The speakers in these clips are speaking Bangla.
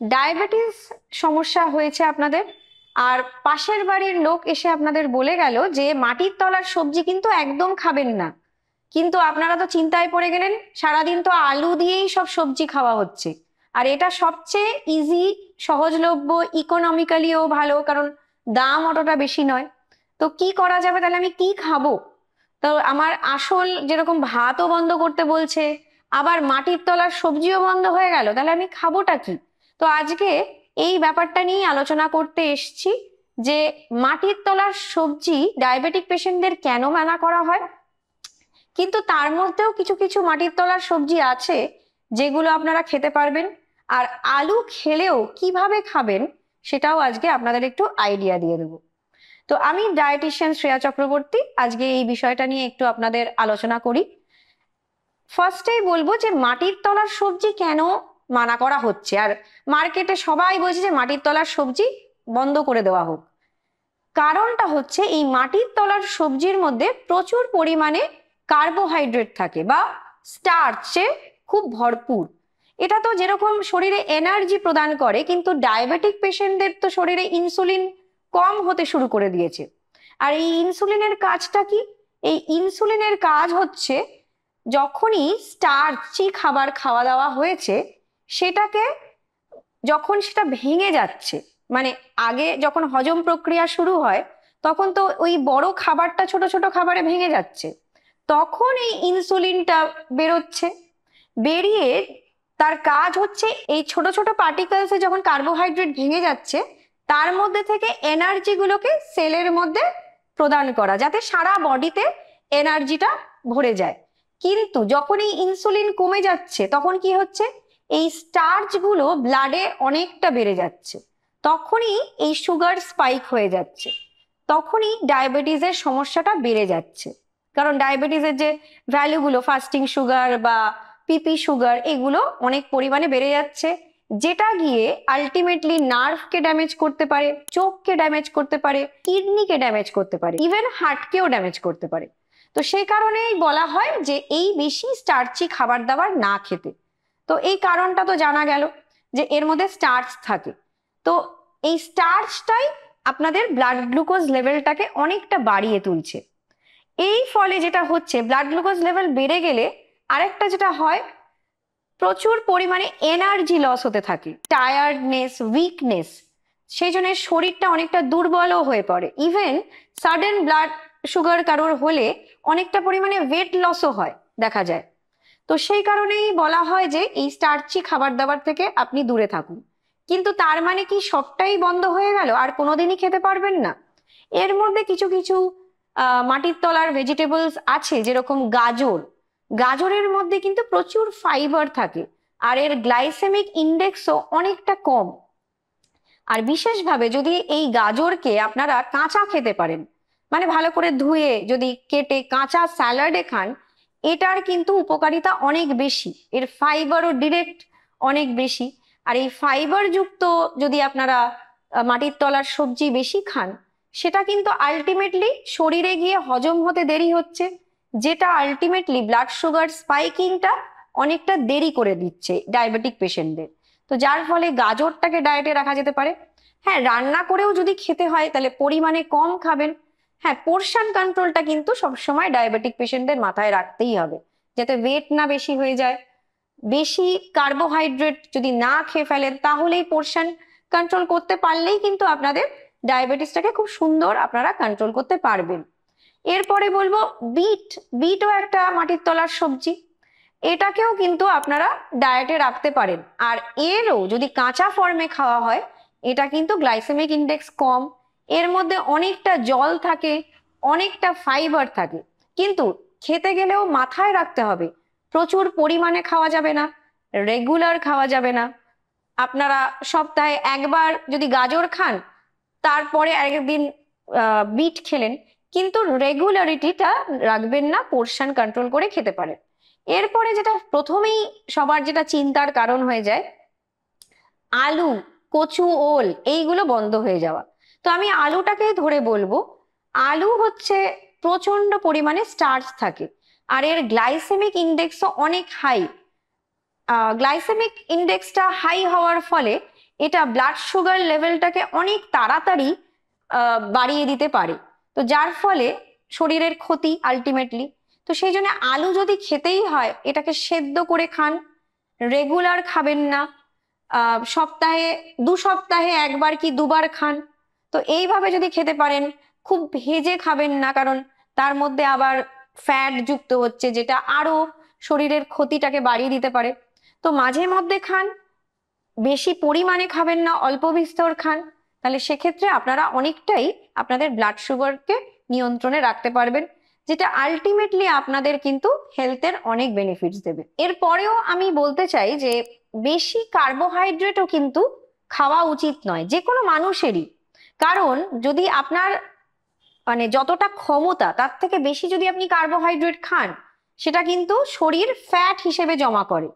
ডায়াবেটিস সমস্যা হয়েছে আপনাদের, আর পাশের বাড়ির লোক এসে আপনাদের বলে গেল যে মাটির তলার সবজি কিন্তু একদম খাবেন না। কিন্তু আপনারা তো চিন্তায় পড়ে গেলেন, সারাদিন তো আলু দিয়েই সব সবজি খাওয়া হচ্ছে। আর এটা সবচেয়ে ইজি, সহজলভ্য, ইকোনমিক্যালিও ভালো, কারণ দাম অতটা বেশি নয়। তো কি করা যাবে, তাহলে আমি কি খাবো? তো আমার আসল যেরকম ভাতও বন্ধ করতে বলছে, আবার মাটির তলার সবজিও বন্ধ হয়ে গেল, তাহলে আমি খাবোটা কি? তো আজকে এই ব্যাপারটা নিয়ে আলোচনা করতে এসছি যে মাটির তলার সবজি ডায়াবেটিক পেশেন্টদের কেন মানা করা হয়, কিন্তু তার মধ্যেও কিছু কিছু মাটির তলার সবজি আছে যেগুলো আপনারা খেতে পারবেন। আর আলু খেলেও কিভাবে খাবেন সেটাও আজকে আপনাদের একটু আইডিয়া দিয়ে দেবো। তো আমি ডায়েটিশিয়ান শ্রেয়া চক্রবর্তী, আজকে এই বিষয়টা নিয়ে একটু আপনাদের আলোচনা করি। ফার্স্টেই বলবো যে মাটির তলার সবজি কেন মানা করা হচ্ছে, আর মার্কেটে সবাই বলছে যে মাটির তলার সবজি বন্ধ করে দেওয়া হোক। কারণটা হচ্ছে এই মাটির তলার সবজির মধ্যে প্রচুর পরিমাণে কার্বোহাইড্রেট থাকে বা স্টার্চে খুব ভরপুর। এটা তো যেরকম শরীরে এনার্জি প্রদান করে, কিন্তু ডায়াবেটিক পেশেন্টদের তো শরীরে ইনসুলিন কম হতে শুরু করে দিয়েছে। আর এই ইনসুলিনের কাজটা কি? এই ইনসুলিনের কাজ হচ্ছে যখনই স্টার্চি খাবার খাওয়া দাওয়া হয়েছে সেটাকে, যখন সেটা ভেঙে যাচ্ছে, মানে আগে যখন হজম প্রক্রিয়া শুরু হয় তখন তো ওই বড় খাবারটা ছোট ছোট খাবারে ভেঙে যাচ্ছে, তখন এই ইনসুলিনটা বেরোচ্ছে। বেরিয়ে তার কাজ হচ্ছে এই ছোট ছোট পার্টিকেলসে যখন কার্বোহাইড্রেট ভেঙে যাচ্ছে তার মধ্যে থেকে এনার্জি গুলোকে সেলের মধ্যে প্রদান করা, যাতে সারা বডিতে এনার্জিটা ভরে যায়। কিন্তু যখন এই ইনসুলিন কমে যাচ্ছে তখন কি হচ্ছে, এই স্টার্চ গুলো ব্লাডে অনেকটা বেড়ে যাচ্ছে, তখনই এই সুগার স্পাইক হয়ে যাচ্ছে, তখনই ডায়াবেটিসের সমস্যাটা বেড়ে যাচ্ছে। কারণ ডায়াবেটিসের যে ভ্যালুগুলো, ফাস্টিং সুগার বা পিপি সুগার, এগুলো অনেক পরিমাণে বেড়ে যাচ্ছে, যেটা গিয়ে আলটিমেটলি নার্ভকে ড্যামেজ করতে পারে, চোখকে ড্যামেজ করতে পারে, কিডনিকে ড্যামেজ করতে পারে, ইভেন হার্টকেও ড্যামেজ করতে পারে। তো সেই কারণেই বলা হয় যে এই বেশি স্টার্চি খাবার দাবার না খেতে। তো এই কারণটা তো জানা গেল যে এর মধ্যে স্টার্চ থাকে। তো এই স্টার্চটাই আপনাদের ব্লাড গ্লুকোজ লেভেলটাকে অনেকটা বাড়িয়ে তুলছে। এই ফলে যেটা হচ্ছে, ব্লাড গ্লুকোজ লেভেল বেড়ে গেলে আরেকটা যেটা হয়, প্রচুর পরিমাণে এনার্জি লস হতে থাকে, টায়ার্ডনেস, উইকনেস, সেই জন্য শরীরটা অনেকটা দুর্বলও হয়ে পড়ে। ইভেন সাডেন ব্লাড সুগার কারোর হলে অনেকটা পরিমাণে ওয়েট লসও হয় দেখা যায়। তো সেই কারণেই বলা হয় যে এই স্টার্চি খাবার দাবার থেকে আপনি দূরে থাকুন। কিন্তু তার মানে কি সবটাই বন্ধ হয়ে গেল, আর কোনোদিনই খেতে পারবেন না? এর মধ্যে কিছু কিছু মাটির তলার ভেজিটেবলস আছে, যেরকম গাজর। গাজরের মধ্যে কিন্তু প্রচুর ফাইবার থাকে, আর এর গ্লাইসেমিক ইন্ডেক্সও অনেকটা কম। আর বিশেষভাবে যদি এই গাজরকে আপনারা কাঁচা খেতে পারেন, মানে ভালো করে ধুয়ে যদি কেটে কাঁচা স্যালাডে খান, এটার কিন্তু উপকারিতা অনেক বেশি, এর ফাইবারও ডিরেক্ট অনেক বেশি। আর এই ফাইবার যুক্ত যদি আপনারা মাটির তলার সবজি বেশি খান, সেটা কিন্তু আলটিমেটলি শরীরে গিয়ে হজম হতে দেরি হচ্ছে, যেটা আলটিমেটলি ব্লাড সুগার স্পাইকিংটা অনেকটা দেরি করে দিচ্ছে ডায়াবেটিক পেশেন্টদের। তো যার ফলে গাজরটাকে ডায়েটে রাখা যেতে পারে। হ্যাঁ, রান্না করেও যদি খেতে হয় তাহলে পরিমাণে কম খাবেন। হ্যাঁ, পোর্শন কন্ট্রোলটা কিন্তু সবসময় ডায়াবেটিক পেশেন্টদের মাথায় রাখতেই হবে, যাতে ওয়েট না বেশি হয়ে যায়। বেশি কার্বোহাইড্রেট যদি না খেয়ে ফেলেন তাহলেই পোর্শন কন্ট্রোল করতে পারলেই কিন্তু আপনাদের ডায়াবেটিসটাকে খুব সুন্দর আপনারা কন্ট্রোল করতে পারবেন। এরপরে বলবো বিট। বিটও একটা মাটির তলার সবজি, এটাকেও কিন্তু আপনারা ডায়েটে রাখতে পারেন। আর এরও যদি কাঁচা ফর্মে খাওয়া হয়, এটা কিন্তু গ্লাইসেমিক ইন্ডেক্স কম, এর মধ্যে অনেকটা জল থাকে, অনেকটা ফাইবার থাকে। কিন্তু খেতে গেলেও মাথায় রাখতে হবে প্রচুর পরিমাণে খাওয়া যাবে না, রেগুলার খাওয়া যাবে না। আপনারা সপ্তাহে একবার যদি গাজর খান, তারপরে আরেকদিন বিট খেলেন, কিন্তু রেগুলারিটিটা রাখবেন না, পোর্শন কন্ট্রোল করে খেতে পারেন। এরপরে যেটা প্রথমেই সবার যেটা চিন্তার কারণ হয়ে যায়, আলু, কচু, ওল, এইগুলো বন্ধ হয়ে যাওয়া। তো আমি আলুটাকে ধরে বলবো, আলু হচ্ছে প্রচন্ড পরিমাণে স্টার্চ থাকে, আর এর গ্লাইসেমিক ইন্ডেক্সও অনেক হাই। গ্লাইসেমিক ইন্ডেক্সটা হাই হওয়ার ফলে এটা ব্লাড সুগার লেভেলটাকে অনেক তাড়াতাড়ি বাড়িয়ে দিতে পারে, তো যার ফলে শরীরের ক্ষতি আলটিমেটলি। তো সেই জন্য আলু যদি খেতেই হয় এটাকে সেদ্ধ করে খান, রেগুলার খাবেন না, সপ্তাহে 2 সপ্তাহে একবার কি দুবার খান। তো এইভাবে যদি খেতে পারেন, খুব ভেজে খাবেন না, কারণ তার মধ্যে আবার ফ্যাট যুক্ত হচ্ছে যেটা আরো শরীরের ক্ষতিটাকে বাড়িয়ে দিতে পারে। তো মাঝে মধ্যে খান, বেশি পরিমাণে খাবেন না, অল্প বিস্তর খান, তাহলে সেক্ষেত্রে আপনারা অনেকটাই আপনাদের ব্লাড সুগারকে নিয়ন্ত্রণে রাখতে পারবেন, যেটা আলটিমেটলি আপনাদের কিন্তু হেলথের অনেক বেনিফিটস দেবে। এরপরেও আমি বলতে চাই যে বেশি কার্বোহাইড্রেটও কিন্তু খাওয়া উচিত নয় যে কোনো মানুষেরই, কারণ যদি আপনার মানে যতটা ক্ষমতা তার থেকে বেশি যদি আপনি কার্বোহাইড্রেট খান, সেটা কিন্তু শরীর ফ্যাট হিসেবে জমা করে।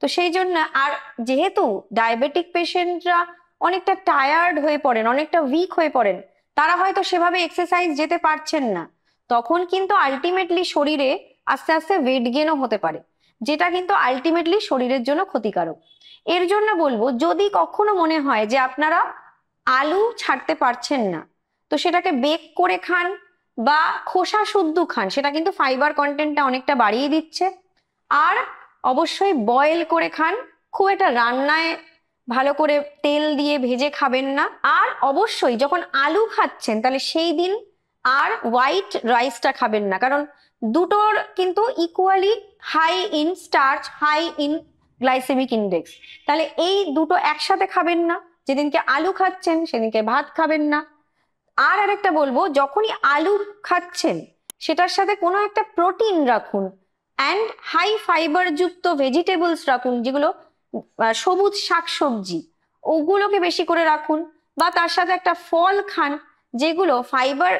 তো সেই জন্য, আর যেহেতু ডায়াবেটিক পেশেন্টরা অনেকটা টায়ার্ড হয়ে পড়েন, অনেকটা উইক হয়ে পড়েন, তারা হয়তো সেভাবে এক্সারসাইজ যেতে পারছেন না, তখন কিন্তু আলটিমেটলি শরীরে আস্তে আস্তে ওয়েট গেনও হতে পারে, যেটা কিন্তু আলটিমেটলি শরীরের জন্য ক্ষতিকারক। এর জন্য বলবো, যদি কখনো মনে হয় যে আপনারা আলু ছাড়তে পারছেন না, তো সেটাকে বেক করে খান বা খোসা শুদ্ধ খান, সেটা কিন্তু ফাইবার কন্টেন্টটা অনেকটা বাড়িয়ে দিচ্ছে। আর অবশ্যই বয়েল করে খান, খুব একটা রান্নায় ভালো করে তেল দিয়ে ভেজে খাবেন না। আর অবশ্যই যখন আলু খাচ্ছেন তাহলে সেই দিন আর হোয়াইট রাইসটা খাবেন না, কারণ দুটোর কিন্তু equally high in starch, high in glycemic index. তাহলে এই দুটো একসাথে খাবেন না, যেদিনকে আলু খাচ্ছেন সেদিনকে ভাত খাবেন না। আর আরেকটা বলবো, যখনই আলু খাচ্ছেন সেটার সাথে কোনো একটা প্রোটিন রাখুন, অ্যান্ড হাই ফাইবার যুক্ত ভেজিটেবলস রাখুন, যেগুলো সবুজ শাকসবজি, ওগুলোকে বেশি করে রাখুন, বা তার সাথে একটা ফল খান যেগুলো ফাইবার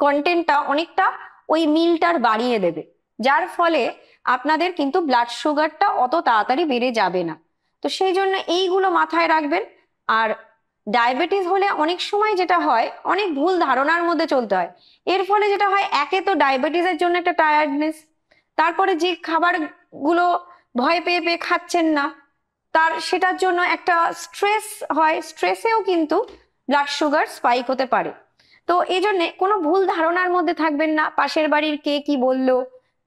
কন্টেন্টটা অনেকটা ওই মিলটার বাড়িয়ে দেবে, যার ফলে আপনাদের কিন্তু ব্লাড সুগারটা অত তাড়াতাড়ি বেড়ে যাবে না। তো সেই জন্য এইগুলো মাথায় রাখবেন। আর ডায়াবেটিস হলে অনেক সময় যেটা হয়, অনেক ভুল ধারণার মধ্যে চলতে হয়। এর ফলে যেটা হয়, একে তো ডায়াবেটিসের জন্য একটা টায়ার্ডনেস, তারপরে যে খাবারগুলো ভয় পেয়ে পেয়ে খাচ্ছেন না, তার সেটার জন্য একটা স্ট্রেস হয়, স্ট্রেসেও কিন্তু ব্লাড সুগার স্পাইক হতে পারে। তো এই জন্যে কোনো ভুল ধারণার মধ্যে থাকবেন না, পাশের বাড়ির কে কি বললো,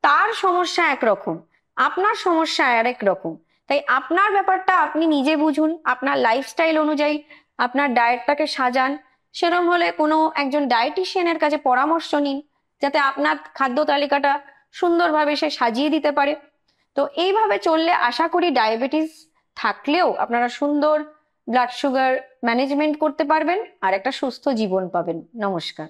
তার সমস্যা একরকম, আপনার সমস্যা আরেক রকম। তাই আপনার ব্যাপারটা আপনি নিজে বুঝুন, আপনার লাইফস্টাইল অনুযায়ী আপনার ডায়েটটাকে সাজান। সেরকম হলে কোনো একজন ডায়েটিশিয়ানের কাছে পরামর্শ নিন, যাতে আপনার খাদ্য তালিকাটা সুন্দরভাবে সে সাজিয়ে দিতে পারে। তো এইভাবে চললে আশা করি ডায়াবেটিস থাকলেও আপনারা সুন্দর ব্লাড সুগার ম্যানেজমেন্ট করতে পারবেন আর একটা সুস্থ জীবন পাবেন। নমস্কার।